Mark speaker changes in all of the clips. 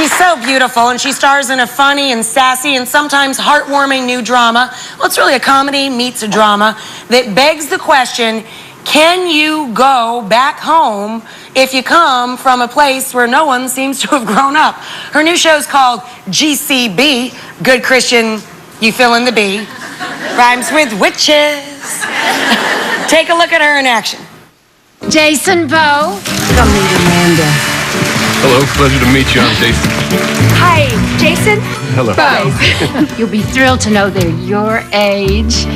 Speaker 1: She's so beautiful, and she stars in a funny and sassy and sometimes heartwarming new drama. Well, it's really a comedy meets a drama that begs the question, can you go back home if you come from a place where no one seems to have grown up? Her new show's called GCB, Good Christian, You Fill in the B. Rhymes with witches. Take a look at her in action.
Speaker 2: Jason Bowe. Come meet Amanda.
Speaker 3: Hello, pleasure to meet you. I'm Jason.
Speaker 2: Hi, Jason.
Speaker 3: Hello.
Speaker 2: Bowe. You'll be thrilled to know they're your age.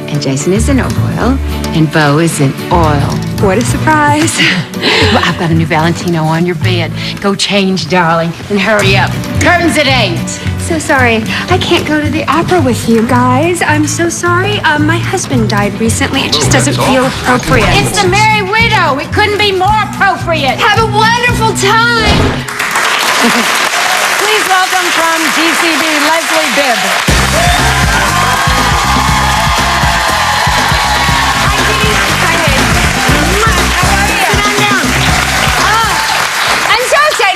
Speaker 2: And Jason is an oil, and Bowe is an oil. What a surprise. Well, I've got a new Valentino on your bed. Go change, darling, and hurry up. Curtains at 8.
Speaker 4: So sorry. I can't go to the opera with you guys. I'm so sorry. My husband died recently. It just doesn't feel appropriate.
Speaker 2: It's the Merry Widow. It couldn't be more appropriate.
Speaker 4: Have a wonderful time.
Speaker 1: Please welcome from GCB, Leslie Bibb.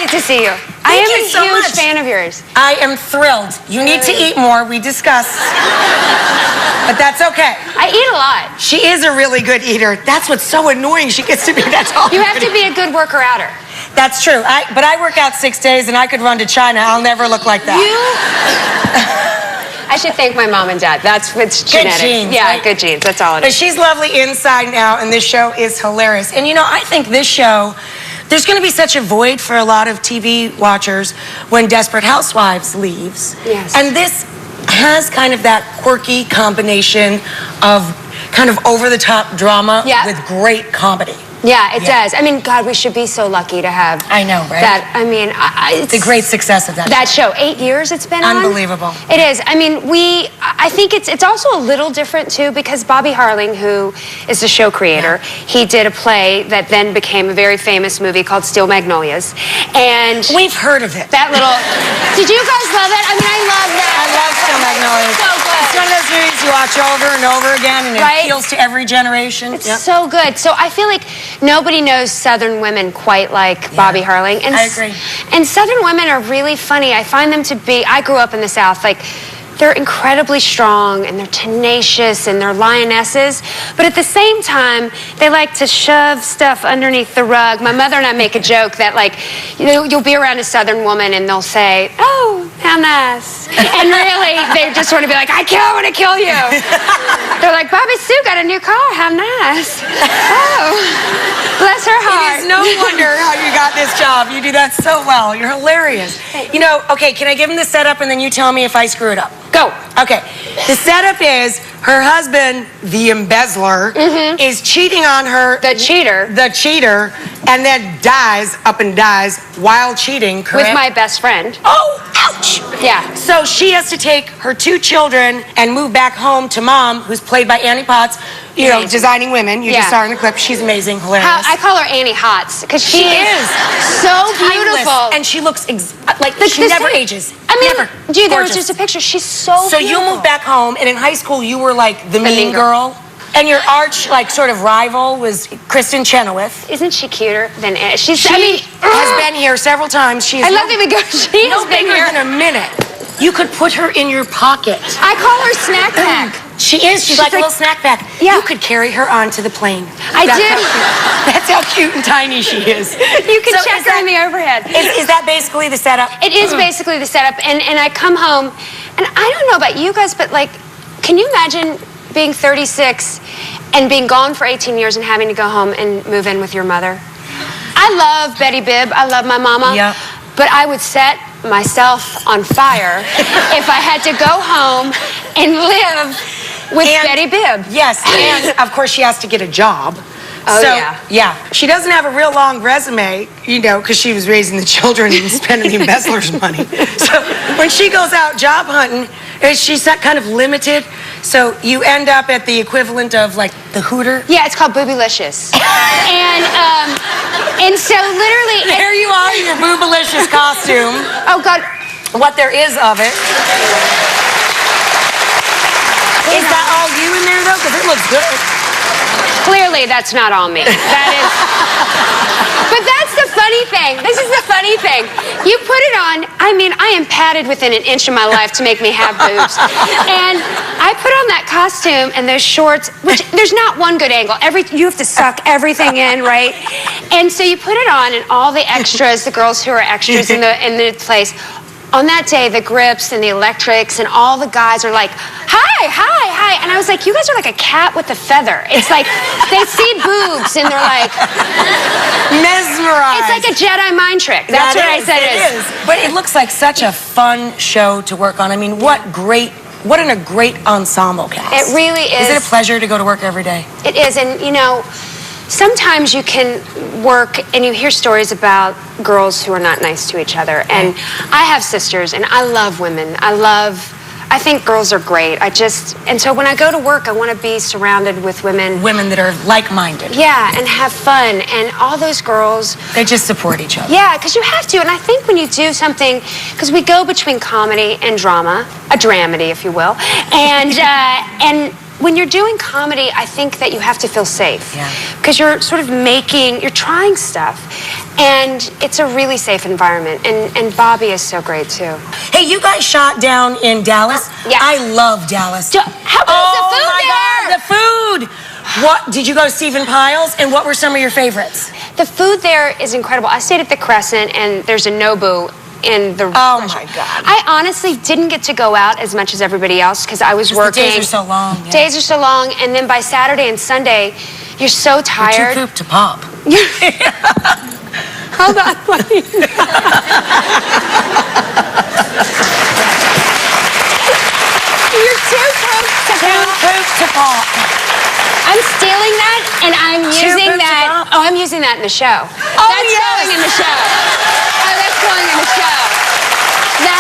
Speaker 4: To see you. I am a huge fan of yours.
Speaker 1: I am thrilled. You need to eat more. We discussed. But that's okay.
Speaker 4: I eat a lot.
Speaker 1: She is a really good eater. That's what's so annoying. She gets to be that tall.
Speaker 4: You have to be a good worker-outer.
Speaker 1: That's true. But I work out 6 days and I could run to China. I'll never look like that.
Speaker 4: I should thank my mom and dad. It's genetics.
Speaker 1: Good genes.
Speaker 4: Yeah,
Speaker 1: right?
Speaker 4: good genes. That's all it
Speaker 1: But
Speaker 4: is.
Speaker 1: she's lovely inside now, and this show is hilarious. And you know, I think this show, there's going to be such a void for a lot of TV watchers when Desperate Housewives leaves.
Speaker 4: Yes.
Speaker 1: And this has kind of that quirky combination of kind of over-the-top drama with great comedy.
Speaker 4: Yeah, it does. I mean, God, we should be so lucky to have.
Speaker 1: I know, right?
Speaker 4: That, I mean, it's
Speaker 1: the great success of that
Speaker 4: show. 8 years it's been
Speaker 1: Unbelievable.
Speaker 4: on. It is. I mean, I think it's also a little different too because Bobby Harling, who is the show creator, he did a play that then became a very famous movie called Steel Magnolias, and
Speaker 1: we've heard of it.
Speaker 4: That little. Did you guys love it? I mean, I love that.
Speaker 1: I love Steel Magnolias.
Speaker 4: So good.
Speaker 1: It's one of those movies you watch over and over again, and it appeals to every generation.
Speaker 4: It's so good. So I feel like nobody knows Southern women quite like Bobby Harling. And
Speaker 1: I agree.
Speaker 4: And Southern women are really funny. I find them to be, I grew up in the South, like, they're incredibly strong and they're tenacious and they're lionesses, but at the same time, they like to shove stuff underneath the rug. My mother and I make a joke that, like, you'll be around a Southern woman and they'll say, "Oh, how nice," and really, they just want to be like, "I want to kill you." They're like, "Bobby Sue got a new car. How nice." Oh, bless her heart.
Speaker 1: It is no wonder how you got this job. You do that so well. You're hilarious. You know, okay, can I give him the setup and then you tell me if I screw it up?
Speaker 4: Go.
Speaker 1: Okay. The setup is her husband, the embezzler, is cheating on her.
Speaker 4: The cheater.
Speaker 1: The cheater, and then dies while cheating, correct?
Speaker 4: With my best friend.
Speaker 1: Oh, ouch!
Speaker 4: Yeah.
Speaker 1: So she has to take her 2 children and move back home to mom, who's played by Annie Potts, you know, designing women. You just saw her in the clip. She's amazing, hilarious.
Speaker 4: I call her Annie Hots because she is so beautiful.
Speaker 1: Timeless. And she looks like she never ages.
Speaker 4: I mean,
Speaker 1: never.
Speaker 4: Dude, there was
Speaker 1: Gorgeous.
Speaker 4: just a picture. She's so
Speaker 1: So
Speaker 4: beautiful.
Speaker 1: you moved back home, and in high school you were like the mean girl. And your arch, like, sort of rival was Kristen Chenoweth.
Speaker 4: Isn't she cuter than Annie?
Speaker 1: She has been here several times. She is
Speaker 4: I love that we go. She
Speaker 1: no
Speaker 4: has been
Speaker 1: bigger
Speaker 4: here
Speaker 1: than a minute. You could put her in your pocket.
Speaker 4: I call her snack pack.
Speaker 1: She is. She's like a little snack pack.
Speaker 4: Yeah.
Speaker 1: You could carry her onto the plane.
Speaker 4: That's
Speaker 1: how cute and tiny she is.
Speaker 4: You can check her in the overhead.
Speaker 1: Is that basically the setup?
Speaker 4: It is basically the setup. And I come home, and I don't know about you guys, but, like, can you imagine being 36 and being gone for 18 years and having to go home and move in with your mother? I love Betty Bibb. I love my mama.
Speaker 1: Yeah.
Speaker 4: But I would set myself on fire if I had to go home and live with Betty Bibb.
Speaker 1: Yes, and of course she has to get a job.
Speaker 4: Oh,
Speaker 1: so,
Speaker 4: yeah.
Speaker 1: She doesn't have a real long resume, you know, because she was raising the children and spending the embezzler's money. So when she goes out job hunting, she's kind of limited. So you end up at the equivalent of, like, the Hooter.
Speaker 4: Yeah, it's called Boobylicious. and so literally...
Speaker 1: There you are in your Boobylicious costume.
Speaker 4: Oh, God.
Speaker 1: What there is of it. Is that all you in there, though? Because it looks good.
Speaker 4: Clearly, that's not all me. That is... But that's the funny thing. This is the funny funny thing. You put it on, I mean, I am padded within an inch of my life to make me have boobs. And I put on that costume and those shorts, which there's not one good angle. You have to suck everything in, right? And so you put it on and all the extras, the girls who are extras in the place, on that day, the Grips and the Electrics and all the guys are like, hi, hi, hi. And I was like, you guys are like a cat with a feather. It's like, they see boobs and they're like...
Speaker 1: mesmerized.
Speaker 4: It's like a Jedi mind trick. That's what I said it is.
Speaker 1: But it looks like such a fun show to work on. I mean, what a great ensemble cast.
Speaker 4: It really is.
Speaker 1: Is it a pleasure to go to work every day?
Speaker 4: It is, and you know, sometimes you can work and you hear stories about girls who are not nice to each other. And I have sisters, and I love women. I think girls are great. And so when I go to work, I want to be surrounded with women.
Speaker 1: Women that are like-minded.
Speaker 4: Yeah, and have fun. And all those girls...
Speaker 1: They just support each other.
Speaker 4: Yeah, because you have to. And I think when you do something, because we go between comedy and drama, a dramedy, if you will, and when you're doing comedy, I think that you have to feel safe.
Speaker 1: Yeah.
Speaker 4: Because you're sort of you're trying stuff. And it's a really safe environment. And Bobby is so great, too.
Speaker 1: Hey, you guys shot down in Dallas?
Speaker 4: Yeah.
Speaker 1: I love Dallas.
Speaker 4: How good is the food
Speaker 1: my
Speaker 4: there?
Speaker 1: God, the food! What, did you go to Stephen Pyle's? And what were some of your favorites?
Speaker 4: The food there is incredible. I stayed at the Crescent, and there's a Nobu in the
Speaker 1: Oh my God.
Speaker 4: I honestly didn't get to go out as much as everybody else because I was working.
Speaker 1: The days are so long. Yeah.
Speaker 4: Days are so long, and then by Saturday and Sunday, you're so tired.
Speaker 1: You're too pooped to pop.
Speaker 4: Hold on, buddy. You're too pooped to pop. I'm stealing that, and I'm using that. Oh, I'm using that in the show.
Speaker 1: Oh,
Speaker 4: that's going in the show. Oh, that's going in the show.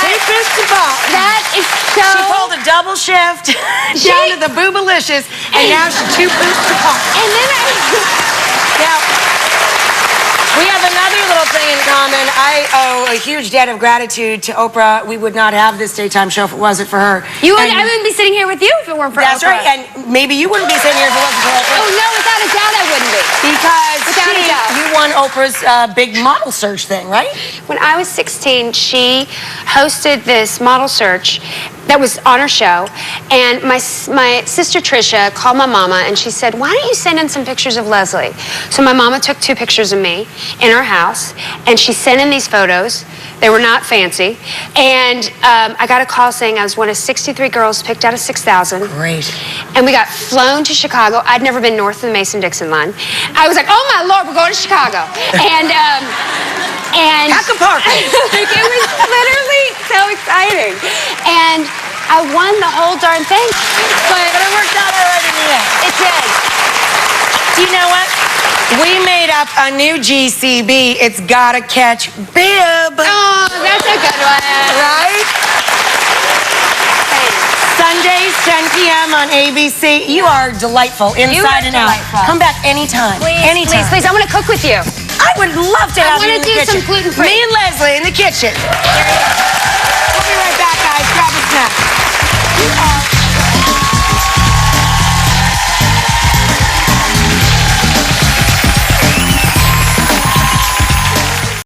Speaker 1: Too pooped to pop.
Speaker 4: That is so...
Speaker 1: She pulled a double shift down to the boobalicious, and now she's too pooped to pop.
Speaker 4: And then
Speaker 1: Now, we have another little thing in common. I owe a huge debt of gratitude to Oprah. We would not have this daytime show if it wasn't for her.
Speaker 4: I wouldn't be sitting here with you if it weren't for
Speaker 1: That's
Speaker 4: Oprah.
Speaker 1: right, and maybe you wouldn't be sitting here if it wasn't for Oprah.
Speaker 4: Oh, no, without a doubt I wouldn't be.
Speaker 1: Because
Speaker 4: Without a doubt.
Speaker 1: you won Oprah's big model search thing, right?
Speaker 4: When I was 16, she hosted this model search that was on her show, and my sister Trisha called my mama and she said, why don't you send in some pictures of Leslie? So my mama took 2 pictures of me in her house, and she sent in these photos. They were not fancy, and I got a call saying I was one of 63 girls picked out of 6,000.
Speaker 1: Great.
Speaker 4: And we got flown to Chicago. I'd never been north of the Mason-Dixon line. I was like, oh my Lord, we're going to Chicago. And
Speaker 1: Park.
Speaker 4: it was literally so exciting. And I won the whole darn thing. But
Speaker 1: it worked out all right in the end.
Speaker 4: It did.
Speaker 1: Do you know what? We made up a new GCB. It's Gotta Catch Bibb.
Speaker 4: Oh, that's a good one.
Speaker 1: Right?
Speaker 4: Thanks.
Speaker 1: Sundays, 10 p.m. on ABC. You are delightful, inside and out.
Speaker 4: delightful.
Speaker 1: Come back anytime. Anytime.
Speaker 4: Please, I want to cook with you.
Speaker 1: I would love to have you in the kitchen.
Speaker 4: I want to do some gluten-free.
Speaker 1: Me and Leslie in the kitchen.
Speaker 4: Here we go.